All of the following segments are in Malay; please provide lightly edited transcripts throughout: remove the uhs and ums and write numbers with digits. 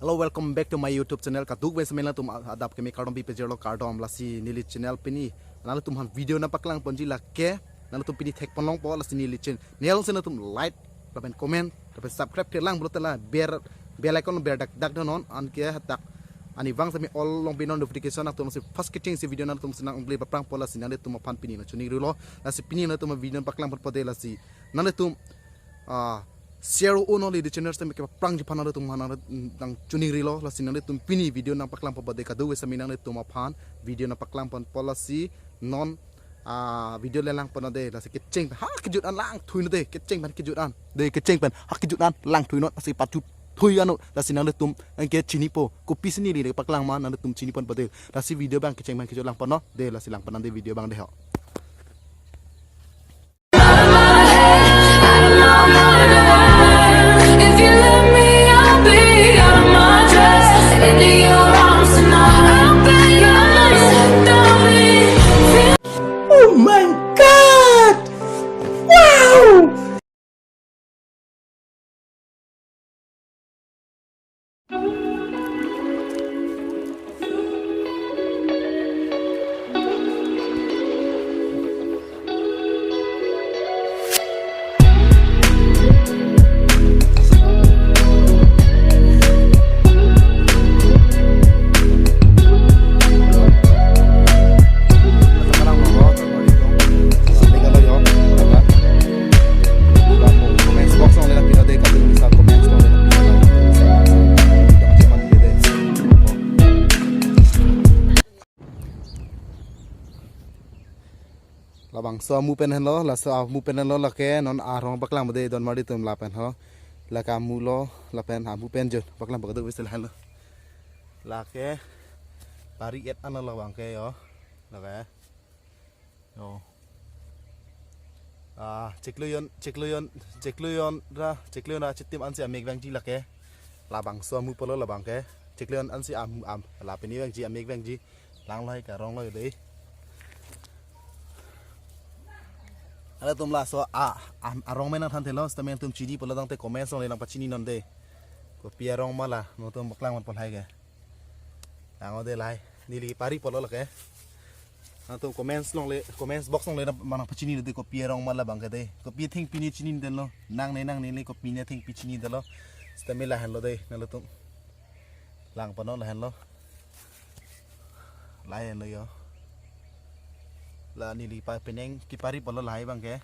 Hello, welcome back to my YouTube channel. Kaduk ben semela tum adap kami kardom bi pejero kardom lasi nili channel pini. Nalu tum han video na paklang ponji lakke. Nalu tum pini thek ponlong po lasi nili chen. Nel sena tum like, lapen comment, lapen subscribe ke lang brotela bell icon ber dak donon an ke hatak. Ani bang sami all long binon notification ak tum si first kitching si video na tum senang ungli paprang po lasi nale tum pan pini na chuni rulo lasi pini na tum video paklang pode lasi. Nale tum share only the channel sami ke prang ji panare tum hanare dang chuni rilo la sinale tum pini video nang paklang pa bade kadu sami nang tum phan video na paklang pan policy non video lelang pan de la se kecheng ha kejut an lang thui no de kecheng ban kejut an de kecheng ban ha kejut an lang thui no asi patu thui anu la sinale tum ke chini po ko pisni ri paklang ma nang tum chini pan bade la si video bang kecheng ban kejut lang pan no de la silang pan de video bang de ha. Oh my God! Wow! Labang so mu pen hello la so mu pen hello la ke non arong baklang bade don mari tum la pen ho la ka mu lo la pen ha mu pen jun baklang bagadu wisel hello la ke pari et an la bang ke yo la ke yo cekluyon ra chitim an si amek bang ji la ke labang so mu polo la bang ke cekluyon an si am la pen bang ji amek bang ji lang loi ka rong loi de. Ada tum lah so arong menang than thelo stamen tum chini pola dang te comment song le lang pachini non de ko pia rong mala no tum baklang man pon hai ge ang de lai nili pari pola la ke tum comments long le comments box long le man pachini de ko pia rong mala bang ke de ko pi thing pini chini de lo nang ne le ko pi ne thing pi chini de lo stamen la han lo de na lo tum lang pon la han lo lai han lo yo la nili pa peneng kipari polo lahai bang ke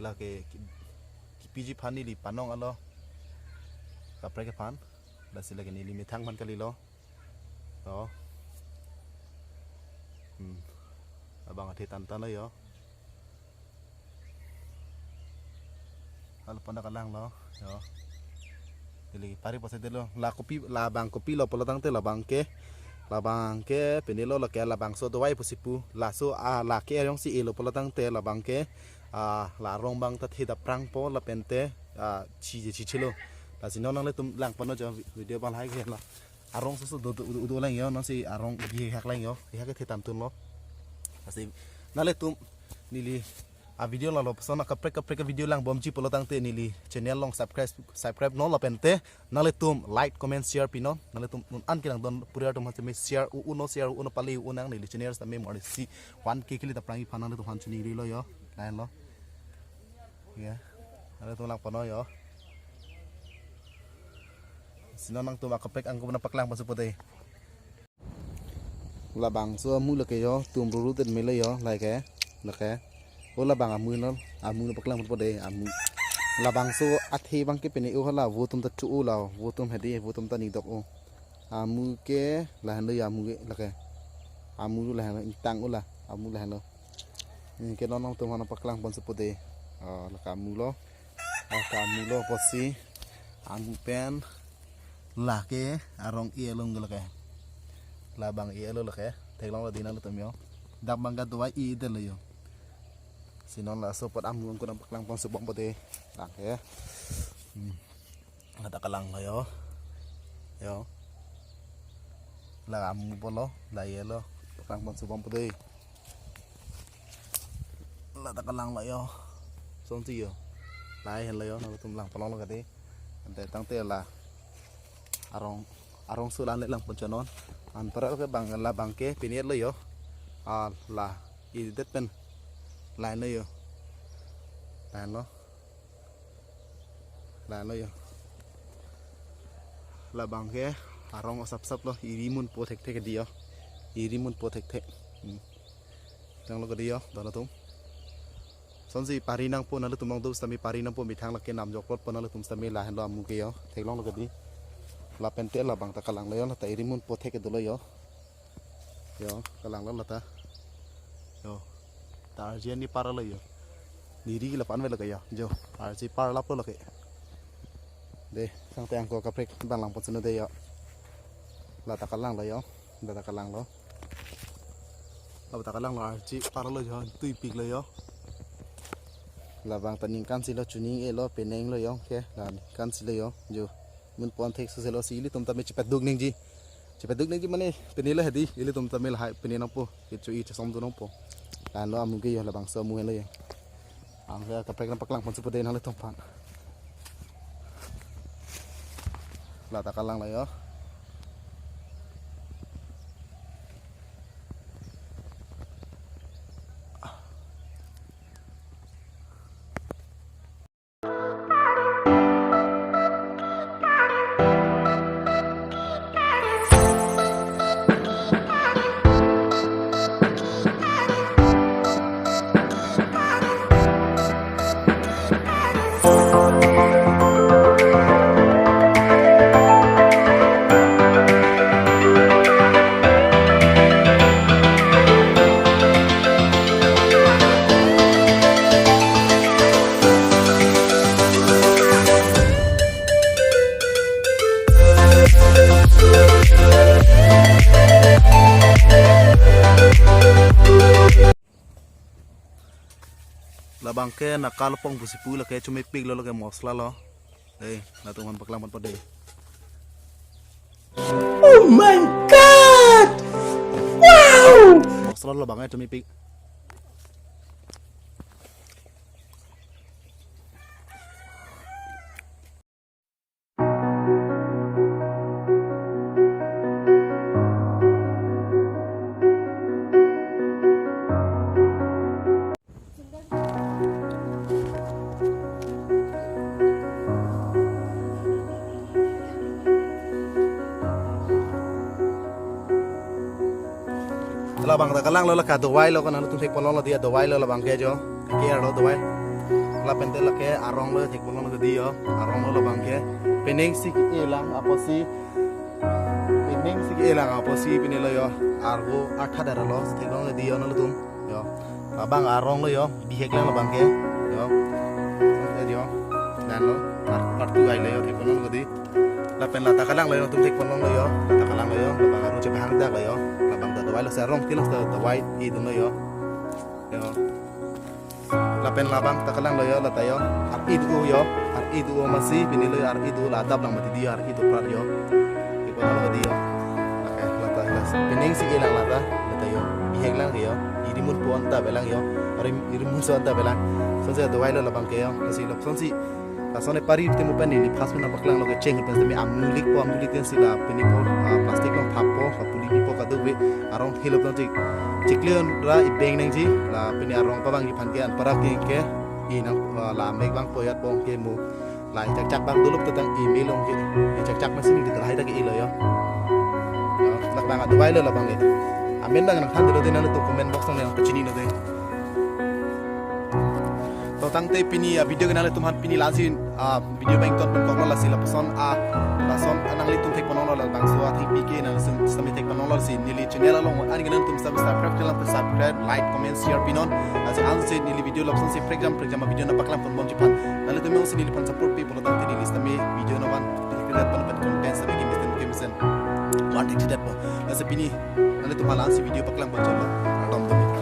la ke piji phan nili panong alo kapre ke phan la sila ke nili mithang man kali lo to abang ati tantan lo yo al panda kalang lo yo nili pari pose de lo la kopi la bang kopi lo polo tang te la bang ke penilo la ke la bang so dowai pusipu la so la ke yong si elo pola tang te la bang ke la rong bang ta thida prang po la pente chi chilo la sino nang le tum lang pano jo video bang hai ke la arong so do lang yo no si arong gi hak lang yo hak ke thitam tun lo asi na le tum nili video la lo so na kapre video lang bom chi pola tang te nili channel long subscribe no la pente na le tum like comment share pino na le tum an kilang don pura tum hame share uno pali unang nili channel sa me mori si 1k kili ta prangi phana le tum han chuni ri lo yo lain lo ya na le tum lang pano yo sino nang tum akapek ang ko na paklang pasupote la bang so mu le ke yo tum ru ten me le yo lai ke la ke ola bang amu no paklang pode amu la bang so athi bang ke pene o hala wo tum ta chu la wo tum hedi wo tum ta ni dok o amu ke la han le amu ke la ke amu la han tang o la amu la han lo ke no no tum hana paklang pon pode la ka amu lo posi amu pen la ke arong ie long la ke la bang ie lo la ke thek long la dina lo tum yo dab bang ga doi i de lo yo sinon la so pot amu ko paklang pon subong pote lang ke ada kalang yo la amu polo la yelo paklang pon subong pote la ta kalang la yo song ti yo lai hen la yo no tum lang palong la ka de ante tang te la arong sulan le lang pon chanon an para ke bang la bang ke piniet lo yo la I det pen lain lo yo lain lo yo la bang ke arong sap lo irimun po thek thek dia irimun po thek thek jang lo ke dia dona tum sonsi parinang po nalu tumang dos tami parinang po mitang lake nam joklot po nalu tum tami lahen lo amu ke yo thek long lo ke di la pente la bang ta kalang lo yo la ta irimun po thek do lo yo kalang lo la ta yo tarjian ni para lo yo diri la pan ve lo ke yo jo tarji par lap lo ke de sang te angko kaprek bang lang po sunu de yo la ta kalang lo yo la ta kalang lo arji para lo yo tui pik lo yo la bang taning kan silo chuning e lo peneng lo yo ke la kan silo yo jo mun pon thek se lo sili tum ta me chipet dug ning ji mane penila hedi ili tum ta mel hai penina po ke chu I chasom du nong po la lo amu ge yo la bang so mu le yo ang ga kaprek na paklang pon su pode na le tom pan la ta kalang la yo labang ke nakal pong busipu la ke cumi pig lo ke mosla lo na tuman paklang pan pade Oh my god! Wow! mosla lo bang cumi pig la bang ta kalang lo la ka dawai lo kan tum thek polong lo dia dawai lo la bang ke jo ke ro dawai la pente la ke arong lo thek polong lo dia arong lo la bang ke pening si elang aposi pini lo yo argo atha dara lo thek long lo dia no lo tum yo la bang arong lo yo bihek lang la bang ke yo dan lo partu ai lo yo thek polong lo di la pen la ta kalang lo yo tum thek polong lo yo ta kalang lo yo la bang aro che bahang da lo yo dawai lo serong tilang sa dawai I dun lo yo la pen labang takalang lo yo la tayo ar idu masih pini lo ar idu la adab lang mati dia ar idu prar yo ipo lo dia okay la ta pining si ilang la tayo bihek lang yo irimun po anta belang yo ar irimun so anta belang so sa dawai lo labang ke yo kasi lo sonsi Kasone pari temu pani li khas na baklang lo ke cheng pen temi amulik ten sila pini po plastik long thapo kapuli po kadu we arong thilo ton chikleon ra I beng nang ji la pini arong pa bang I phan ke an para ke I nang la mek bang poyat bong ke mu la chak bang dulup tang email long ke chak masini di terhai ta ke ilo yo la bang adwai lo la bang e amen bang nang than dilo den na to comment box nang yang pachini no de tang te pini video kenal tuman pini lasin video bank ton kong la sila pason anang li tum tek panon la bang so athi pike na sami tek panon la sin nili channel long ani ganan tum subscribe like comment share pinon as an se nili video lapson se program video na paklam pon bon jipan nali tum mo nili pan support people tang te nili sami video no ban kilat pan content sami kimisen wanted that po as pini nali tum halan si video paklam pon chalo